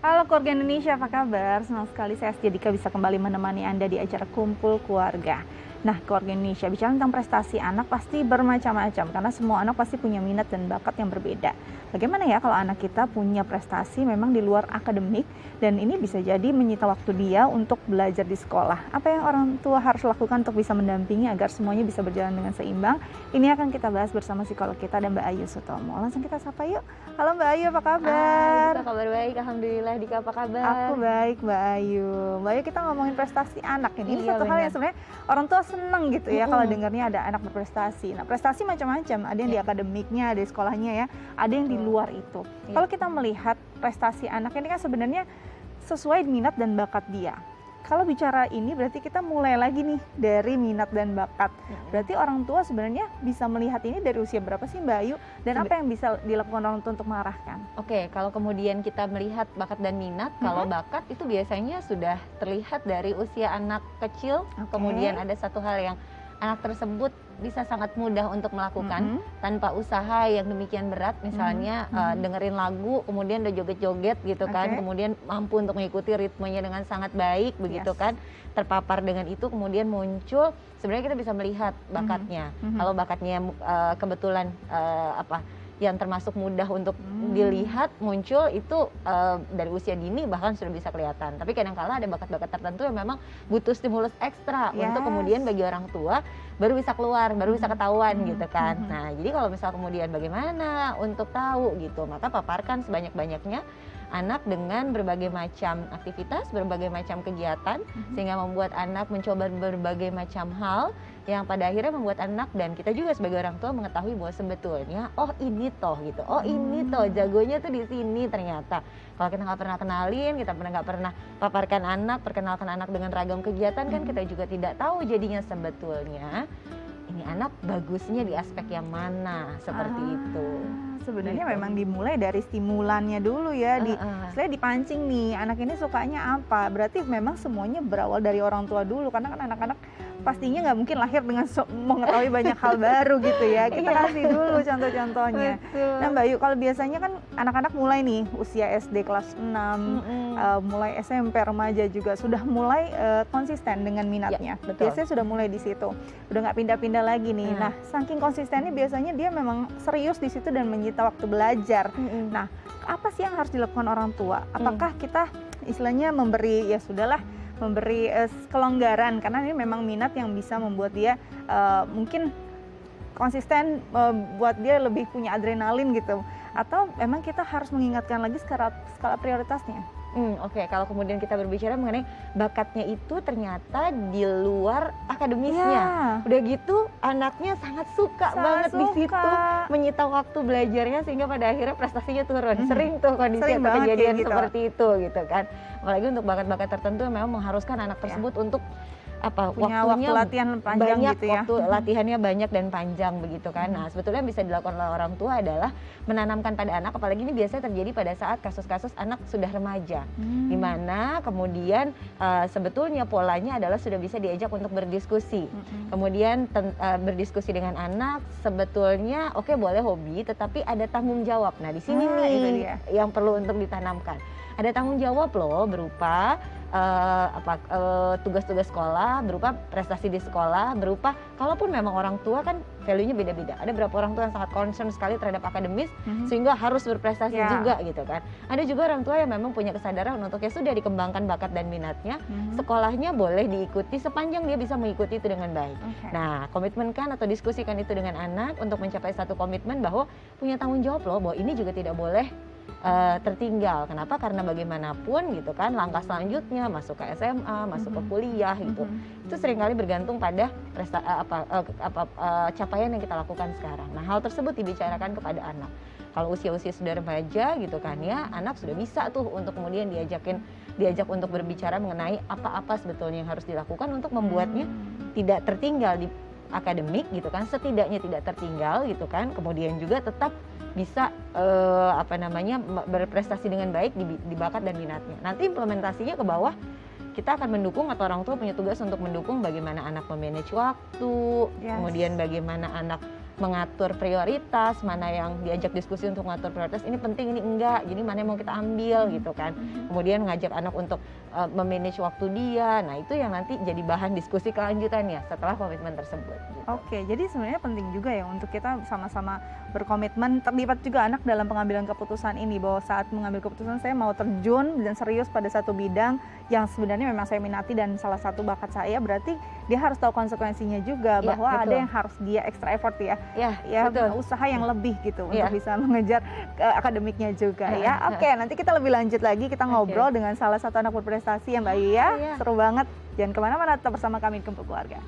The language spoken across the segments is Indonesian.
Halo keluarga Indonesia, apa kabar? Senang sekali saya Dika bisa kembali menemani Anda di acara Kumpul Keluarga. Nah, keluarga Indonesia, bicara tentang prestasi anak pasti bermacam-macam, karena semua anak pasti punya minat dan bakat yang berbeda. Bagaimana ya kalau anak kita punya prestasi memang di luar akademik, dan ini bisa jadi menyita waktu dia untuk belajar di sekolah. Apa yang orang tua harus lakukan untuk bisa mendampingi agar semuanya bisa berjalan dengan seimbang? Ini akan kita bahas bersama psikolog kita dan Mbak Ayu Sutomo. Langsung kita sapa yuk. Halo Mbak Ayu, apa kabar? Dika, kabar baik, alhamdulillah. Dika, apa kabar? Aku baik, Mbak Ayu. Mbak Ayu, kita ngomongin prestasi anak ini. Ini Iya, satu hal benar. yang sebenarnya orang tua seneng gitu ya kalau dengarnya ada anak berprestasi. Nah, prestasi macam-macam. Ada yang di Iya. akademiknya, ada di sekolahnya ya. Ada yang di Betul. luar itu. Iya. Kalau kita melihat prestasi anak ini kan sebenarnya sesuai minat dan bakat dia. Kalau bicara ini berarti kita mulai lagi nih dari minat dan bakat. Berarti orang tua sebenarnya bisa melihat ini dari usia berapa sih Mbak Ayu? Dan apa yang bisa dilakukan orang tua untuk mengarahkan? Oke, kalau kemudian kita melihat bakat dan minat, kalau bakat itu biasanya sudah terlihat dari usia anak kecil. Oke. Kemudian ada satu hal yang anak tersebut bisa sangat mudah untuk melakukan tanpa usaha yang demikian berat. Misalnya dengerin lagu, kemudian udah joget-joget gitu kan, Oke. kemudian mampu untuk mengikuti ritmenya dengan sangat baik begitu Yes. kan, terpapar dengan itu, kemudian muncul. Sebenarnya kita bisa melihat bakatnya. Kalau bakatnya kebetulan yang termasuk mudah untuk dilihat muncul itu dari usia dini bahkan sudah bisa kelihatan. Tapi kadang-kala ada bakat-bakat tertentu yang memang butuh stimulus ekstra untuk kemudian bagi orang tua baru bisa keluar, baru bisa ketahuan gitu kan. Nah, jadi kalau misal kemudian bagaimana untuk tahu gitu, maka paparkan sebanyak-banyaknya anak dengan berbagai macam aktivitas, berbagai macam kegiatan, sehingga membuat anak mencoba berbagai macam hal yang pada akhirnya membuat anak dan kita juga sebagai orang tua mengetahui bahwa sebetulnya oh ini toh gitu, oh ini toh jagonya tuh di sini ternyata. Kalau kita nggak pernah kenalin, kita nggak pernah paparkan anak, perkenalkan anak dengan ragam kegiatan kan kita juga tidak tahu jadinya sebetulnya ini anak bagusnya di aspek yang mana seperti itu. Sebenarnya Gitu. memang dimulai dari stimulannya dulu ya, saya dipancing nih, anak ini sukanya apa. Berarti memang semuanya berawal dari orang tua dulu, karena kan anak-anak pastinya nggak mungkin lahir dengan mengetahui banyak hal baru gitu ya. Kita kasih dulu contoh-contohnya. Betul. Nah Mbak Yu, kalau biasanya kan anak-anak mulai nih usia SD kelas 6, mulai SMP remaja juga sudah mulai konsisten dengan minatnya. betul. Biasanya sudah mulai di situ, udah nggak pindah-pindah lagi nih. Nah, saking konsistennya biasanya dia memang serius di situ dan menyita waktu belajar. Nah, apa sih yang harus dilakukan orang tua? Apakah kita istilahnya memberi ya sudahlah, memberi kelonggaran karena ini memang minat yang bisa membuat dia mungkin konsisten, buat dia lebih punya adrenalin gitu, atau memang kita harus mengingatkan lagi skala prioritasnya? Oke, kalau kemudian kita berbicara mengenai bakatnya itu ternyata di luar akademisnya. Udah gitu anaknya sangat suka banget di situ, menyita waktu belajarnya sehingga pada akhirnya prestasinya turun. Sering tuh kondisi Sering atau banget kejadian kayak gitu. seperti itu gitu kan. Apalagi untuk bakat-bakat tertentu yang memang mengharuskan anak tersebut untuk Punya waktunya waktu latihan panjang banyak gitu ya. waktu latihannya banyak dan panjang begitu kan. Nah, sebetulnya yang bisa dilakukan oleh orang tua adalah menanamkan pada anak, apalagi ini biasanya terjadi pada saat kasus-kasus anak sudah remaja, di mana kemudian sebetulnya polanya adalah sudah bisa diajak untuk berdiskusi. Kemudian berdiskusi dengan anak, sebetulnya oke, boleh hobi, tetapi ada tanggung jawab. Nah, di sini nih itu dia. yang perlu untuk ditanamkan. Ada tanggung jawab loh berupa tugas-tugas sekolah, berupa prestasi di sekolah, berupa kalaupun memang orang tua kan value-nya beda-beda. Ada beberapa orang tua yang sangat concern sekali terhadap akademis sehingga harus berprestasi juga gitu kan. Ada juga orang tua yang memang punya kesadaran untuk ya sudah dikembangkan bakat dan minatnya, sekolahnya boleh diikuti sepanjang dia bisa mengikuti itu dengan baik. Nah, komitmenkan atau diskusikan itu dengan anak untuk mencapai satu komitmen bahwa punya tanggung jawab loh, bahwa ini juga tidak boleh tertinggal. Kenapa? Karena bagaimanapun gitu kan langkah selanjutnya masuk ke SMA, masuk ke kuliah gitu. Itu seringkali bergantung pada capaian yang kita lakukan sekarang. Nah, hal tersebut dibicarakan kepada anak. Kalau usia-usia sudah remaja gitu kan ya, anak sudah bisa tuh untuk kemudian diajak untuk berbicara mengenai apa-apa sebetulnya yang harus dilakukan untuk membuatnya tidak tertinggal di akademik gitu kan, setidaknya tidak tertinggal gitu kan, kemudian juga tetap bisa berprestasi dengan baik di bakat dan minatnya. Nanti implementasinya ke bawah kita akan mendukung atau orang tua punya tugas untuk mendukung bagaimana anak memanage waktu, kemudian bagaimana anak mengatur prioritas, mana yang diajak diskusi untuk mengatur prioritas, ini penting, ini enggak, jadi mana yang mau kita ambil gitu kan. Kemudian ngajak anak untuk memanage waktu dia, nah itu yang nanti jadi bahan diskusi kelanjutannya setelah komitmen tersebut. Gitu. Oke, jadi sebenarnya penting juga ya untuk kita sama-sama berkomitmen, terlibat juga anak dalam pengambilan keputusan ini, bahwa saat mengambil keputusan saya mau terjun dan serius pada satu bidang yang sebenarnya memang saya minati dan salah satu bakat saya, berarti dia harus tahu konsekuensinya juga, bahwa ada yang harus dia extra effort ya, usaha yang lebih gitu untuk bisa mengejar akademiknya juga ya. Oke, nanti kita lebih lanjut lagi, kita ngobrol dengan salah satu anak berprestasi ya Mbak Ayu ya. Seru banget, jangan kemana-mana, tetap bersama kami di Kumpul Keluarga.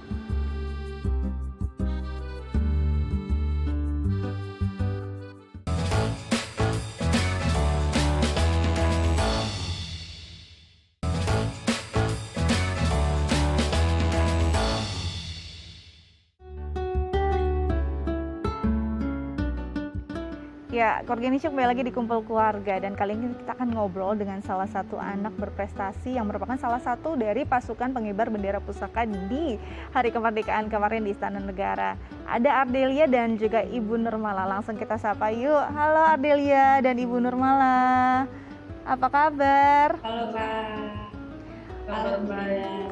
Ya, Keluarga Indonesia kembali lagi di Kumpul Keluarga, dan kali ini kita akan ngobrol dengan salah satu anak berprestasi yang merupakan salah satu dari pasukan pengibar bendera pusaka di Hari Kemerdekaan kemarin di Istana Negara. Ada Ardelia dan juga Ibu Nurmala, langsung kita sapa yuk. Halo Ardelia dan Ibu Nurmala, apa kabar? Halo Kak.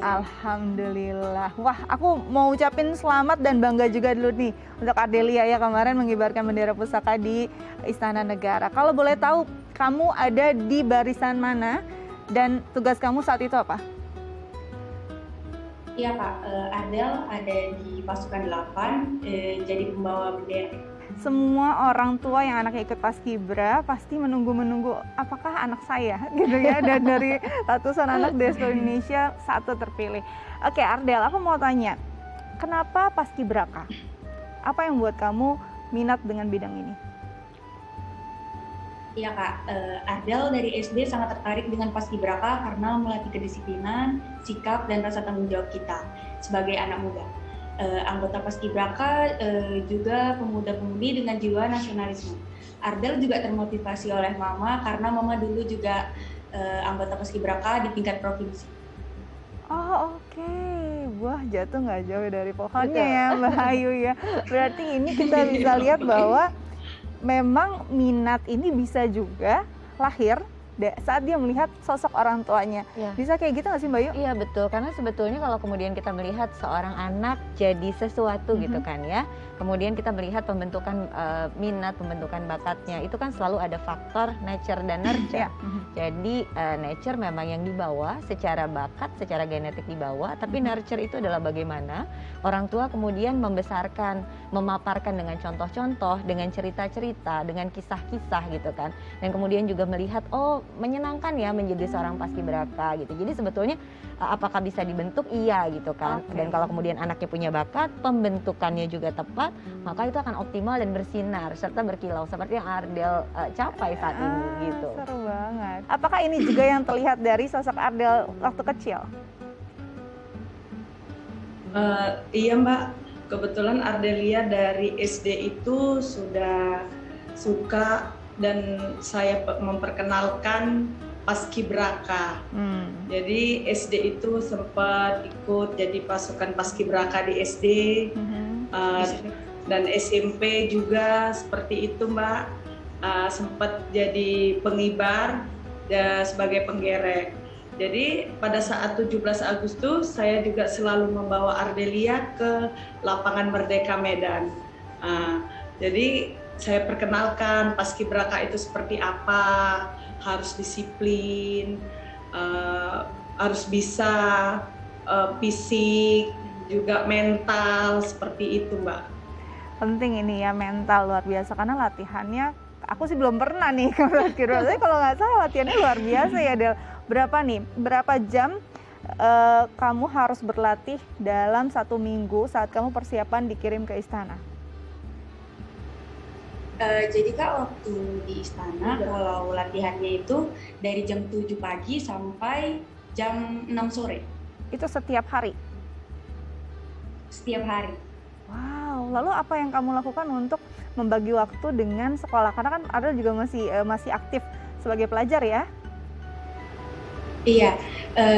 Alhamdulillah. Wah, aku mau ucapin selamat dan bangga juga dulu nih untuk Ardelia ya, kemarin mengibarkan bendera pusaka di Istana Negara. Kalau boleh tahu, kamu ada di barisan mana dan tugas kamu saat itu apa? Iya Kak, Ardel ada di pasukan 8, jadi pembawa bendera. Semua orang tua yang anaknya ikut Paskibra pasti menunggu apakah anak saya gitu ya, dan dari ratusan anak di seluruh Indonesia satu terpilih. Oke Ardel, aku mau tanya, kenapa Paskibraka? Apa yang buat kamu minat dengan bidang ini? Iya Kak, Ardel dari SD sangat tertarik dengan Paskibraka karena melatih kedisiplinan, sikap, dan rasa tanggung jawab kita sebagai anak muda. Anggota Paskibraka juga pemuda-pemudi dengan jiwa nasionalisme. Ardel juga termotivasi oleh Mama karena Mama dulu juga anggota Paskibraka di tingkat provinsi. Oh oke. Wah, jatuh nggak jauh dari pohonnya ya Mbak Ayu ya. Berarti ini kita bisa lihat bahwa memang minat ini bisa juga lahir saat dia melihat sosok orang tuanya. Bisa kayak gitu nggak sih Mbak Yu? Iya betul, karena sebetulnya kalau kemudian kita melihat seorang anak jadi sesuatu gitu kan ya, kemudian kita melihat pembentukan minat, pembentukan bakatnya, itu kan selalu ada faktor nature dan nurture. Jadi nature memang yang dibawa secara bakat, secara genetik dibawa, tapi nurture itu adalah bagaimana orang tua kemudian membesarkan, memaparkan dengan contoh-contoh, dengan cerita-cerita, dengan kisah-kisah gitu kan, dan kemudian juga melihat menyenangkan ya menjadi seorang paskibraka gitu. Jadi sebetulnya apakah bisa dibentuk? Iya gitu kan. Dan kalau kemudian anaknya punya bakat, pembentukannya juga tepat, maka itu akan optimal dan bersinar serta berkilau seperti yang Ardel capai saat ini gitu. Seru banget. Apakah ini juga yang terlihat dari sosok Ardel waktu kecil? Iya Mbak, kebetulan Ardelia dari SD itu sudah suka dan saya memperkenalkan Paskibraka. Jadi SD itu sempat ikut jadi pasukan Paskibraka di SD, dan SMP juga seperti itu Mbak, sempat jadi pengibar sebagai penggerek. Jadi pada saat 17 Agustus saya juga selalu membawa Ardelia ke lapangan Merdeka Medan. Jadi saya perkenalkan Paskibraka itu seperti apa, harus disiplin, harus bisa fisik, juga mental, seperti itu Mbak. Penting ini ya, mental luar biasa, karena latihannya, aku sih belum pernah nih ke Paskibra, tapi kalau nggak salah latihannya luar biasa ya Del. Berapa jam kamu harus berlatih dalam 1 minggu saat kamu persiapan dikirim ke istana? Jadi Kak, waktu di istana kalau latihannya itu dari jam 7 pagi sampai jam 6 sore. Itu setiap hari? Setiap hari. Wow, lalu apa yang kamu lakukan untuk membagi waktu dengan sekolah? Karena kan Ardel juga masih aktif sebagai pelajar ya? Iya,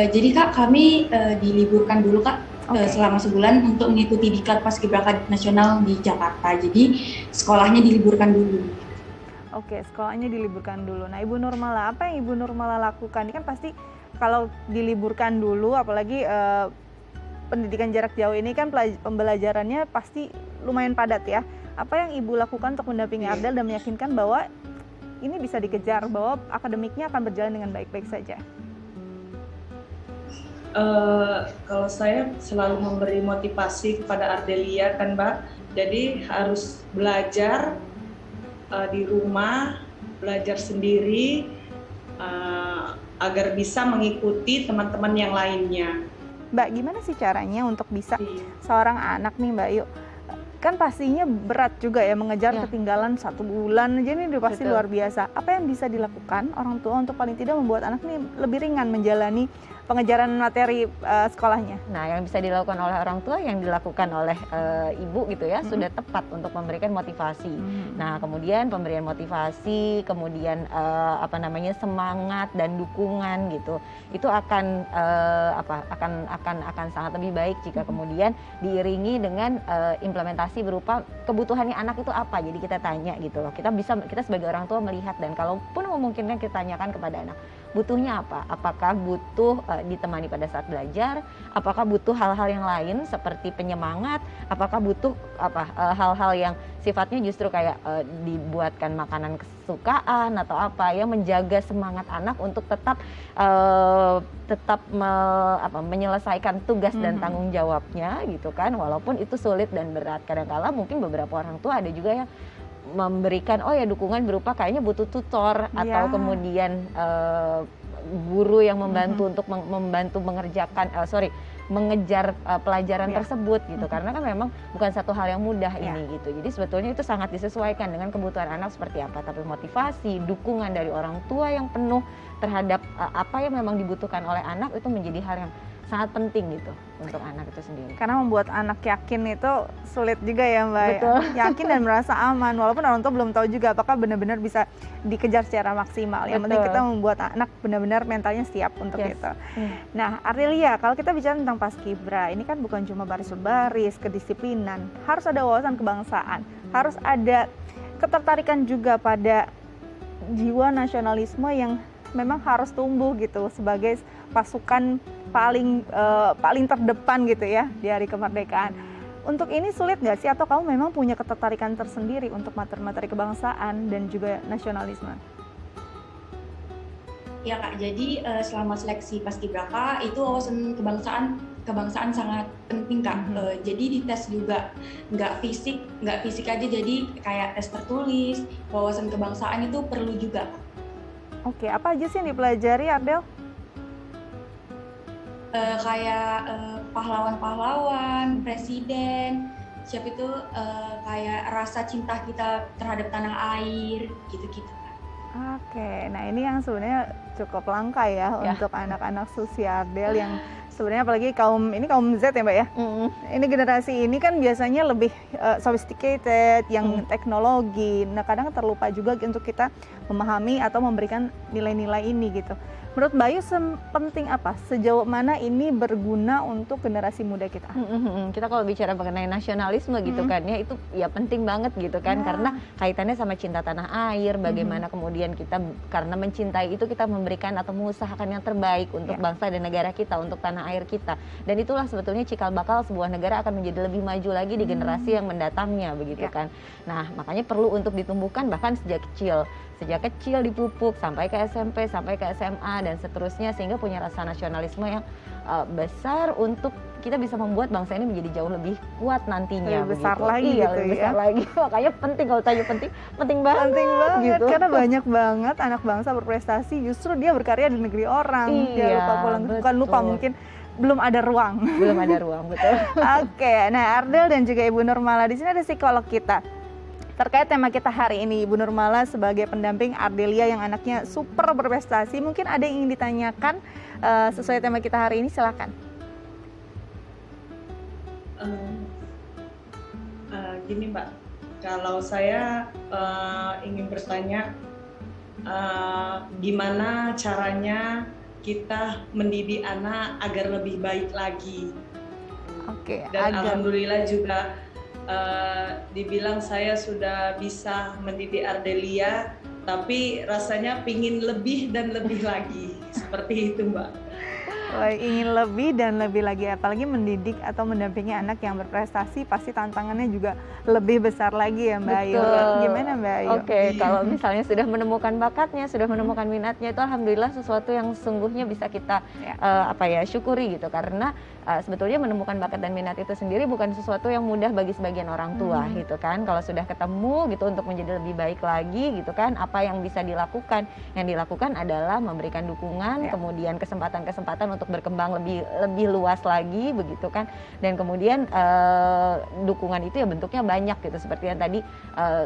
jadi Kak kami diliburkan dulu Kak Oke. selama sebulan untuk mengikuti Diklat Paskibraka Nasional di Jakarta. Jadi sekolahnya diliburkan dulu. Oke, sekolahnya diliburkan dulu. Nah, Ibu Nurmala, apa yang Ibu Nurmala lakukan? Ini kan pasti kalau diliburkan dulu, apalagi pendidikan jarak jauh ini kan pembelajarannya pasti lumayan padat ya. Apa yang Ibu lakukan untuk mendampingi Ardel dan meyakinkan bahwa ini bisa dikejar, bahwa akademiknya akan berjalan dengan baik-baik saja? Kalau saya selalu memberi motivasi kepada Ardelia kan Mbak, jadi harus belajar di rumah, belajar sendiri agar bisa mengikuti teman-teman yang lainnya. Mbak, gimana sih caranya untuk bisa Iya. seorang anak nih Mbak Yu, kan pastinya berat juga ya mengejar Ya. ketinggalan 1 bulan aja ini udah pasti Betul. luar biasa. Apa yang bisa dilakukan orang tua untuk paling tidak membuat anak nih lebih ringan menjalani pengejaran materi sekolahnya? Nah, yang bisa dilakukan oleh orang tua, yang dilakukan oleh ibu gitu ya, sudah tepat untuk memberikan motivasi. Nah, kemudian pemberian motivasi, kemudian semangat dan dukungan gitu, itu akan akan sangat lebih baik jika kemudian diiringi dengan implementasi berupa kebutuhannya anak itu apa. Jadi kita tanya gitu loh. Kita sebagai orang tua melihat, dan kalaupun memungkinkan kita tanyakan kepada anak, butuhnya apa? Apakah butuh ditemani pada saat belajar? Apakah butuh hal-hal yang lain seperti penyemangat? Apakah butuh hal-hal yang sifatnya justru kayak dibuatkan makanan kesukaan atau apa yang menjaga semangat anak untuk tetap menyelesaikan tugas dan tanggung jawabnya gitu kan, walaupun itu sulit dan berat. Kadang-kala mungkin beberapa orang tua ada juga yang memberikan dukungan berupa kayaknya butuh tutor atau kemudian guru yang membantu untuk membantu mengejar pelajaran tersebut gitu, karena kan memang bukan satu hal yang mudah ini gitu. Jadi sebetulnya itu sangat disesuaikan dengan kebutuhan anak seperti apa, tapi motivasi, dukungan dari orang tua yang penuh terhadap apa yang memang dibutuhkan oleh anak itu menjadi hal yang sangat penting gitu untuk anak itu sendiri. Karena membuat anak yakin itu sulit juga ya Mbak. Betul. Yakin dan merasa aman, walaupun orang tua belum tahu juga apakah benar-benar bisa dikejar secara maksimal. Yang penting kita membuat anak benar-benar mentalnya siap untuk itu. Nah, Ardelia, kalau kita bicara tentang Paskibra, ini kan bukan cuma baris berbaris, kedisiplinan, harus ada wawasan kebangsaan, harus ada ketertarikan juga pada jiwa nasionalisme yang memang harus tumbuh gitu sebagai pasukan paling terdepan gitu ya di hari kemerdekaan. Untuk ini sulit nggak sih, atau kamu memang punya ketertarikan tersendiri untuk materi-materi kebangsaan dan juga nasionalisme? Ya Kak, jadi selama seleksi Paskibraka itu wawasan kebangsaan sangat penting Kak. Jadi di tes juga nggak fisik aja, jadi kayak tes tertulis, wawasan kebangsaan itu perlu juga Kak. Oke, apa aja sih yang dipelajari Ardel? Kayak pahlawan-pahlawan, presiden, siapa itu kayak rasa cinta kita terhadap tanah air, gitu-gitu. Oke, nah ini yang sebenarnya cukup langka ya untuk anak-anak Susi Ardel yang sebenarnya apalagi kaum Z ya Mbak ya. Ini generasi ini kan biasanya lebih sophisticated, yang teknologi. Nah kadang terlupa juga untuk kita memahami atau memberikan nilai-nilai ini gitu. Menurut Bayu penting apa? Sejauh mana ini berguna untuk generasi muda kita? Kita kalau bicara mengenai nasionalisme gitu kan ya, itu ya penting banget gitu kan, karena kaitannya sama cinta tanah air, bagaimana kemudian kita karena mencintai itu kita memberikan atau mengusahakan yang terbaik untuk bangsa dan negara kita, untuk tanah air kita. Dan itulah sebetulnya cikal bakal sebuah negara akan menjadi lebih maju lagi di generasi yang mendatangnya begitu kan. Nah, makanya perlu untuk ditumbuhkan bahkan sejak kecil dipupuk sampai ke SMP, sampai ke SMA dan seterusnya, sehingga punya rasa nasionalisme yang besar untuk kita bisa membuat bangsa ini menjadi jauh lebih kuat nantinya. Lebih besar begitu. lagi Iya, gitu lebih ya. besar lagi. Makanya penting, kalau tanya penting banget. Penting banget gitu. karena banyak banget anak bangsa berprestasi justru dia berkarya di negeri orang. Dia Iya, lupa pulang, bukan betul. lupa, mungkin belum ada ruang. Belum ada ruang, betul. Oke, nah Ardel dan juga Ibu Nurmala, di sini ada psikolog kita. Terkait tema kita hari ini, Ibu Nurmala sebagai pendamping Ardelia yang anaknya super berprestasi, mungkin ada yang ingin ditanyakan sesuai tema kita hari ini, silakan. Gini Mbak, kalau saya ingin bertanya gimana caranya kita mendidik anak agar lebih baik lagi. Oke, Dan agar alhamdulillah juga dibilang saya sudah bisa mendidik Ardelia, tapi rasanya pingin lebih dan lebih lagi. Seperti itu, Mbak. ingin lebih dan lebih lagi, apalagi mendidik atau mendampingi anak yang berprestasi pasti tantangannya juga lebih besar lagi ya Mbak Ayu. Betul. Gimana Mbak Ayu? Oke, kalau misalnya sudah menemukan bakatnya, sudah menemukan minatnya, itu alhamdulillah sesuatu yang sungguhnya bisa kita syukuri gitu, karena sebetulnya menemukan bakat dan minat itu sendiri bukan sesuatu yang mudah bagi sebagian orang tua gitu kan. Kalau sudah ketemu gitu untuk menjadi lebih baik lagi gitu kan, apa yang bisa dilakukan? Yang dilakukan adalah memberikan dukungan, kemudian kesempatan-kesempatan untuk berkembang lebih luas lagi begitu kan. Dan kemudian dukungan itu ya bentuknya banyak gitu, seperti yang tadi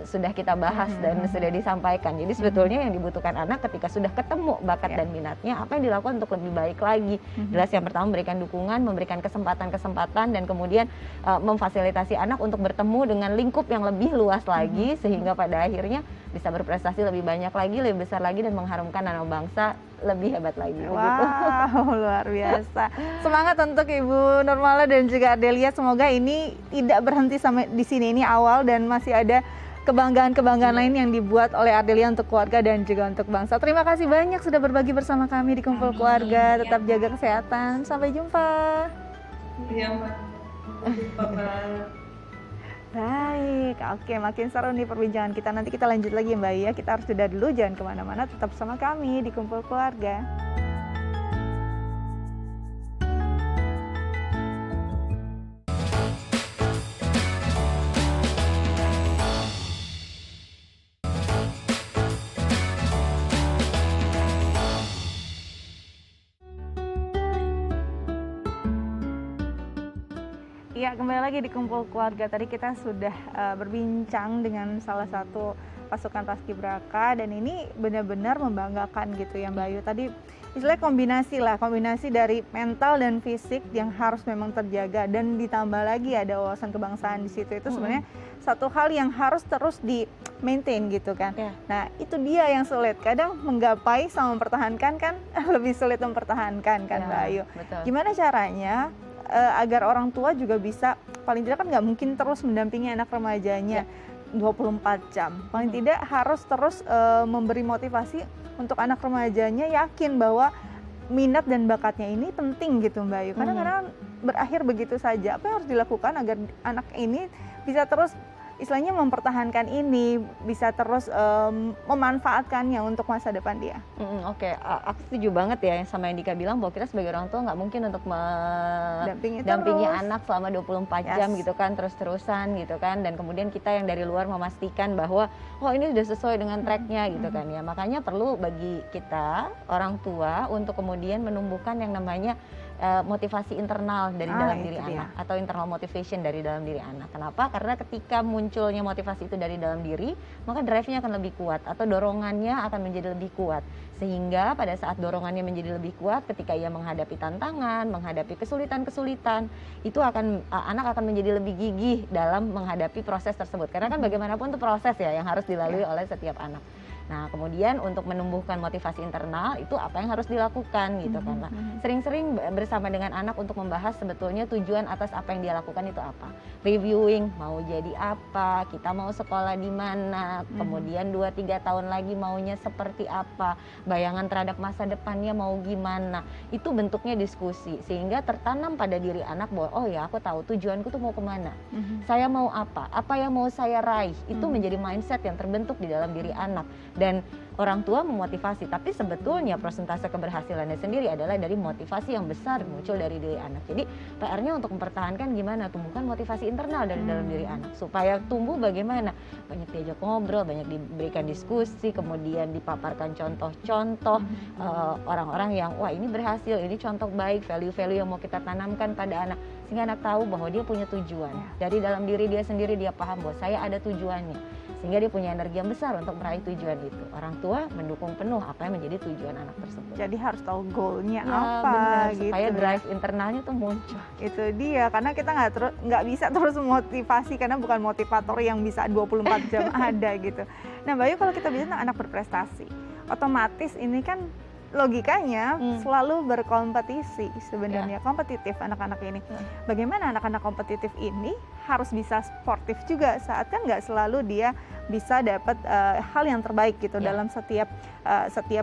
sudah kita bahas dan sudah disampaikan. Jadi sebetulnya yang dibutuhkan anak ketika sudah ketemu bakat dan minatnya, apa yang dilakukan untuk lebih baik lagi? Jelas yang pertama memberikan dukungan, memberikan kesempatan-kesempatan, dan kemudian memfasilitasi anak untuk bertemu dengan lingkup yang lebih luas lagi, sehingga pada akhirnya bisa berprestasi lebih banyak lagi, lebih besar lagi, dan mengharumkan nama bangsa lebih hebat lagi. Wow, luar biasa. Semangat untuk Ibu Nurmala dan juga Ardelia. Semoga ini tidak berhenti sampai di sini. Ini awal dan masih ada kebanggaan-kebanggaan lain yang dibuat oleh Ardelia untuk keluarga dan juga untuk bangsa. Terima kasih banyak sudah berbagi bersama kami di Kumpul Keluarga. Tetap jaga kesehatan. Sampai jumpa. Iya, Mbak. Bapak. Baik, oke, makin seru nih perbincangan kita. Nanti kita lanjut lagi ya Mbak ya. Kita harus jeda dulu, jangan kemana-mana. Tetap bersama kami di Kumpul Keluarga. Ya, kembali lagi di Kumpul Keluarga. Tadi kita sudah berbincang dengan salah satu pasukan Paskibraka, dan ini benar-benar membanggakan gitu ya Mbak Ayu. Tadi istilahnya kombinasi dari mental dan fisik yang harus memang terjaga, dan ditambah lagi ada wawasan kebangsaan di situ. Itu sebenarnya satu hal yang harus terus di maintain gitu kan. Nah, itu dia yang sulit. Kadang menggapai sama mempertahankan kan lebih sulit mempertahankan kan Mbak Ayu. Betul. Gimana caranya agar orang tua juga bisa, paling tidak kan nggak mungkin terus mendampingi anak remajanya 24 jam. Paling tidak harus terus memberi motivasi untuk anak remajanya yakin bahwa minat dan bakatnya ini penting gitu Mbak Ayu. Kadang-kadang berakhir begitu saja. Apa yang harus dilakukan agar anak ini bisa terus istilahnya mempertahankan ini, bisa terus memanfaatkannya untuk masa depan dia? Oke, aku setuju banget ya sama yang Dika bilang, bahwa kita sebagai orang tua nggak mungkin untuk mendampingi anak selama 24 jam gitu kan, terus-terusan gitu kan, dan kemudian kita yang dari luar memastikan bahwa ini sudah sesuai dengan tracknya gitu kan ya. Makanya perlu bagi kita orang tua untuk kemudian menumbuhkan yang namanya motivasi internal dari dalam diri anak, atau internal motivation dari dalam diri anak. Kenapa? Karena ketika munculnya motivasi itu dari dalam diri, maka drive-nya akan lebih kuat, atau dorongannya akan menjadi lebih kuat. Sehingga pada saat dorongannya menjadi lebih kuat, ketika ia menghadapi tantangan, menghadapi kesulitan-kesulitan, itu anak akan menjadi lebih gigih dalam menghadapi proses tersebut. Karena kan bagaimanapun itu proses ya yang harus dilalui oleh setiap anak. Nah, kemudian untuk menumbuhkan motivasi internal itu apa yang harus dilakukan gitu kan. Nah, sering-sering bersama dengan anak untuk membahas sebetulnya tujuan atas apa yang dia lakukan itu apa. Reviewing, mau jadi apa, kita mau sekolah di mana, kemudian 2-3 tahun lagi maunya seperti apa, bayangan terhadap masa depannya mau gimana. Itu bentuknya diskusi, sehingga tertanam pada diri anak bahwa oh ya, aku tahu tujuanku tuh mau kemana, saya mau apa yang mau saya raih. Itu menjadi mindset yang terbentuk di dalam diri anak. Dan orang tua memotivasi, tapi sebetulnya persentase keberhasilannya sendiri adalah dari motivasi yang besar muncul dari diri anak. Jadi PR-nya untuk mempertahankan gimana, tumbuhkan motivasi internal dari dalam diri anak. Supaya tumbuh bagaimana? Banyak diajak ngobrol, banyak diberikan diskusi, kemudian dipaparkan contoh-contoh orang-orang yang wah ini berhasil, ini contoh baik, value-value yang mau kita tanamkan pada anak. Sehingga anak tahu bahwa dia punya tujuan. Dari dalam diri dia sendiri dia paham bahwa saya ada tujuannya. Sehingga dia punya energi yang besar untuk meraih tujuan itu. Orang tua mendukung penuh apa yang menjadi tujuan anak tersebut. Jadi harus tahu goalnya ya, apa benar, gitu. Supaya drive internalnya tuh muncul. Itu dia, karena kita nggak bisa terus motivasi, karena bukan motivator yang bisa 24 jam ada gitu. Nah Mbak Ayu, kalau kita bicara tentang anak berprestasi, otomatis ini kan logikanya selalu berkompetisi sebenarnya, kompetitif anak-anak ini. Ya. Bagaimana anak-anak kompetitif ini harus bisa sportif juga saat kan nggak selalu dia bisa dapat hal yang terbaik gitu Ya. dalam setiap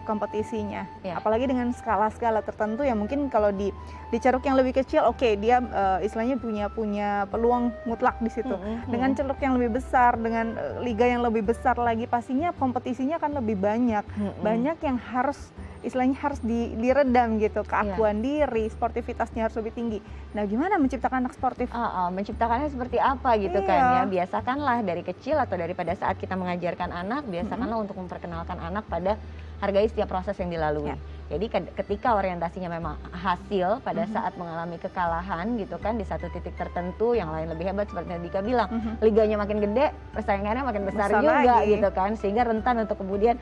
kompetisinya. Ya. Apalagi dengan skala-skala tertentu yang mungkin kalau di ceruk yang lebih kecil, oke, dia istilahnya punya peluang mutlak di situ. Dengan ceruk yang lebih besar, dengan liga yang lebih besar lagi, pastinya kompetisinya akan lebih banyak. Banyak yang harus istilahnya harus diredam gitu, keakuan diri, sportivitasnya harus lebih tinggi. Nah, gimana menciptakan anak sportif? Menciptakannya seperti apa gitu kan ya. Biasakanlah dari kecil atau daripada saat kita mengajarkan anak, biasakanlah untuk memperkenalkan anak pada hargai setiap proses yang dilalui. Jadi ketika orientasinya memang hasil pada saat mengalami kekalahan gitu kan di satu titik tertentu, yang lain lebih hebat seperti yang Dika bilang, liganya makin gede, persaingannya makin besar juga lagi. gitu kan, sehingga rentan untuk kemudian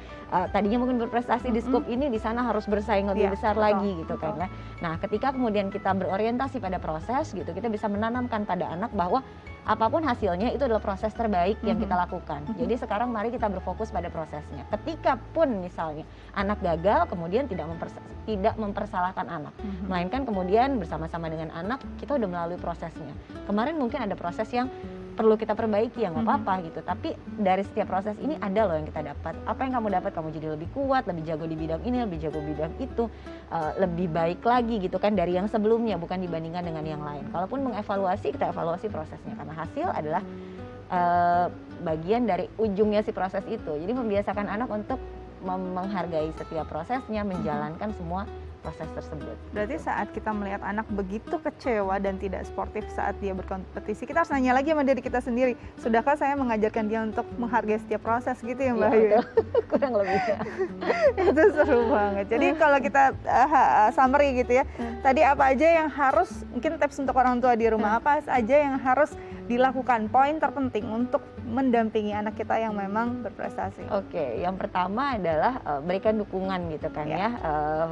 tadinya mungkin berprestasi di skop ini, di sana harus bersaing lebih besar lagi gitu kan ya. Nah, ketika kemudian kita berorientasi pada proses gitu, kita bisa menanamkan pada anak bahwa apapun hasilnya itu adalah proses terbaik yang kita lakukan. Jadi sekarang mari kita berfokus pada prosesnya. Ketika pun misalnya anak gagal, kemudian tidak mempersalahkan anak, melainkan kemudian bersama-sama dengan anak kita udah melalui prosesnya. Kemarin mungkin ada proses yang perlu kita perbaiki, ya nggak apa-apa gitu. Tapi dari setiap proses ini ada loh yang kita dapat. Apa yang kamu dapat? Kamu jadi lebih kuat, lebih jago di bidang ini, lebih jago bidang itu, lebih baik lagi gitu kan dari yang sebelumnya, bukan dibandingkan dengan yang lain. Kalaupun mengevaluasi, kita evaluasi prosesnya karena hasil adalah bagian dari ujungnya si proses itu. Jadi membiasakan anak untuk menghargai setiap prosesnya, menjalankan semua proses tersebut. Berarti saat kita melihat anak begitu kecewa dan tidak sportif saat dia berkompetisi, kita harus nanya lagi sama diri kita sendiri, sudahkah saya mengajarkan dia untuk menghargai setiap proses gitu ya Mbak Ayu? Kurang lebih ya. Itu seru banget. Jadi kalau kita summary gitu ya, tadi apa aja yang harus, mungkin tips untuk orang tua di rumah, apa aja yang harus dilakukan, poin terpenting untuk mendampingi anak kita yang memang berprestasi? Oke, yang pertama adalah berikan dukungan gitu kan ya.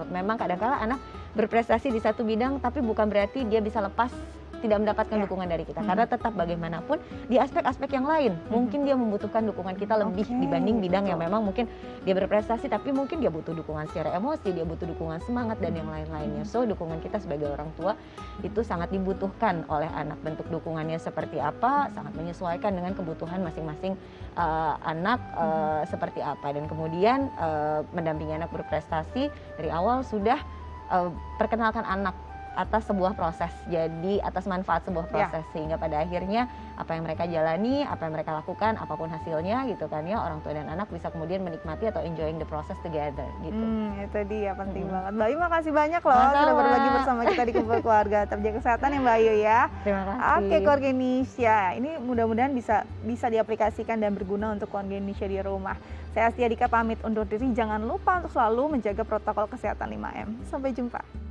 Memang kadang-kala anak berprestasi di satu bidang, tapi bukan berarti dia bisa lepas tidak mendapatkan dukungan dari kita, karena tetap bagaimanapun di aspek-aspek yang lain mungkin dia membutuhkan dukungan kita lebih dibanding bidang yang memang mungkin dia berprestasi, tapi mungkin dia butuh dukungan secara emosi, dia butuh dukungan semangat dan yang lain-lainnya. So dukungan kita sebagai orang tua itu sangat dibutuhkan oleh anak. Bentuk dukungannya seperti apa sangat menyesuaikan dengan kebutuhan masing-masing anak seperti apa, dan kemudian mendampingi anak berprestasi dari awal sudah perkenalkan anak atas sebuah proses, jadi atas manfaat sebuah proses, sehingga pada akhirnya apa yang mereka jalani, apa yang mereka lakukan, apapun hasilnya gitu kan ya, orang tua dan anak bisa kemudian menikmati atau enjoying the process together gitu. Itu dia penting banget. Mbak Ayu makasih banyak loh sudah berbagi bersama kita di Kumpul Keluarga. Terjaga kesehatan ya Mbak Ayu ya. Terima kasih. Oke, keluarga Indonesia, ini mudah-mudahan bisa diaplikasikan dan berguna untuk keluarga Indonesia di rumah. Saya Astia Dika pamit undur diri, jangan lupa untuk selalu menjaga protokol kesehatan 5M. Sampai jumpa.